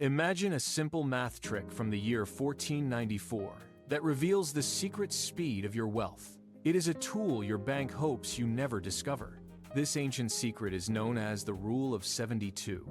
Imagine a simple math trick from the year 1494 that reveals the secret speed of your wealth. It is a tool your bank hopes you never discover. This ancient secret is known as the Rule of 72.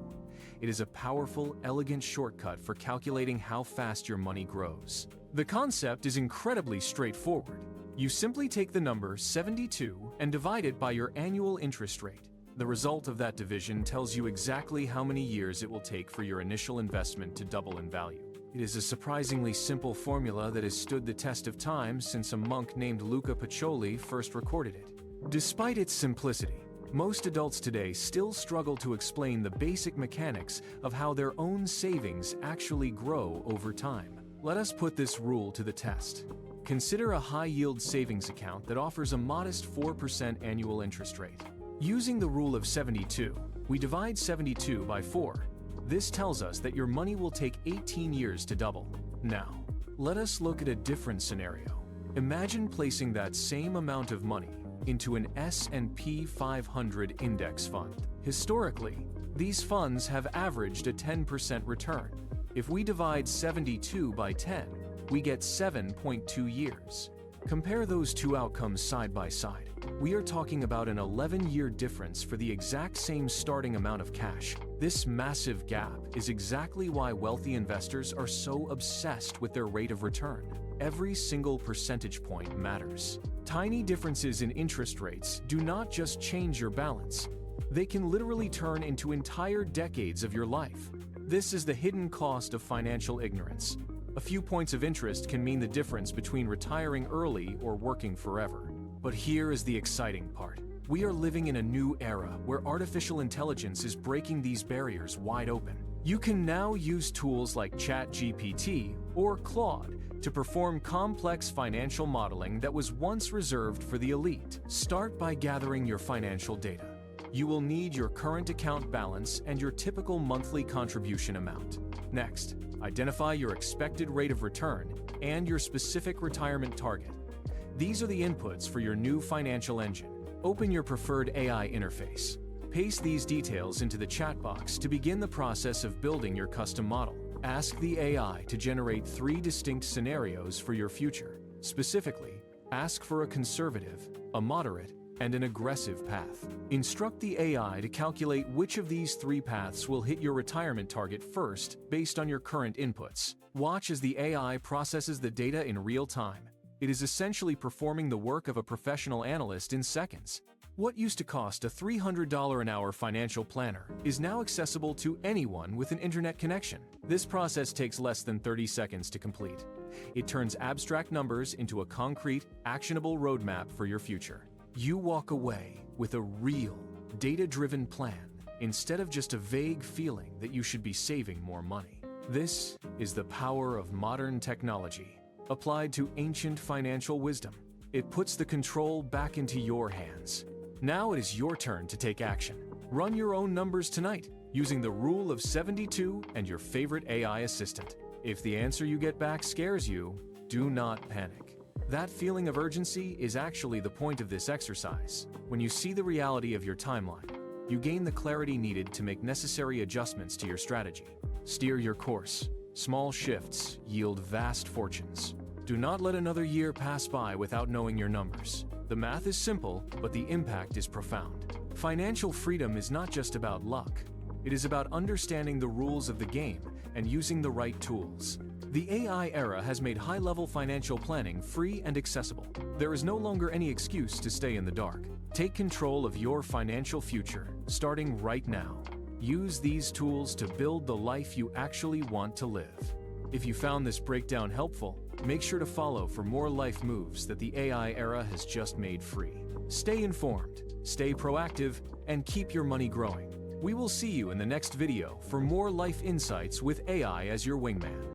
It is a powerful, elegant shortcut for calculating how fast your money grows. The concept is incredibly straightforward. You simply take the number 72 and divide it by your annual interest rate. The result of that division tells you exactly how many years it will take for your initial investment to double in value. It is a surprisingly simple formula that has stood the test of time since a monk named Luca Pacioli first recorded it. Despite its simplicity, most adults today still struggle to explain the basic mechanics of how their own savings actually grow over time. Let us put this rule to the test. Consider a high-yield savings account that offers a modest 4% annual interest rate. Using the Rule of 72, we divide 72 by 4. This tells us that your money will take 18 years to double. Now, let us look at a different scenario. Imagine placing that same amount of money into an S&P 500 index fund. Historically, these funds have averaged a 10% return. If we divide 72 by 10, we get 7.2 years. Compare those two outcomes side by side. We are talking about an 11-year difference for the exact same starting amount of cash. This massive gap is exactly why wealthy investors are so obsessed with their rate of return. Every single percentage point matters. Tiny differences in interest rates do not just change your balance. They can literally turn into entire decades of your life. This is the hidden cost of financial ignorance. A few points of interest can mean the difference between retiring early or working forever. But here is the exciting part. We are living in a new era where artificial intelligence is breaking these barriers wide open. You can now use tools like ChatGPT or Claude to perform complex financial modeling that was once reserved for the elite. Start by gathering your financial data. You will need your current account balance and your typical monthly contribution amount. Next, identify your expected rate of return and your specific retirement target. These are the inputs for your new financial engine. Open your preferred AI interface. Paste these details into the chat box to begin the process of building your custom model. Ask the AI to generate 3 distinct scenarios for your future. Specifically, ask for a conservative, a moderate, and an aggressive path. Instruct the AI to calculate which of these 3 paths will hit your retirement target first based on your current inputs. Watch as the AI processes the data in real time. It is essentially performing the work of a professional analyst in seconds. What used to cost a $300 an hour financial planner is now accessible to anyone with an internet connection. This process takes less than 30 seconds to complete. It turns abstract numbers into a concrete, actionable roadmap for your future. You walk away with a real, data-driven plan instead of just a vague feeling that you should be saving more money. This is the power of modern technology, applied to ancient financial wisdom. It puts the control back into your hands. Now it is your turn to take action. Run your own numbers tonight using the Rule of 72 and your favorite AI assistant. If the answer you get back scares you, do not panic. That feeling of urgency is actually the point of this exercise. When you see the reality of your timeline, you gain the clarity needed to make necessary adjustments to your strategy. Steer your course. Small shifts yield vast fortunes. Do not let another year pass by without knowing your numbers. The math is simple, but the impact is profound. Financial freedom is not just about luck. It is about understanding the rules of the game and using the right tools. The AI era has made high-level financial planning free and accessible. There is no longer any excuse to stay in the dark. Take control of your financial future, starting right now. Use these tools to build the life you actually want to live. If you found this breakdown helpful, make sure to follow for more life moves that the AI era has just made free. Stay informed, stay proactive, and keep your money growing. We will see you in the next video for more life insights with AI as your wingman.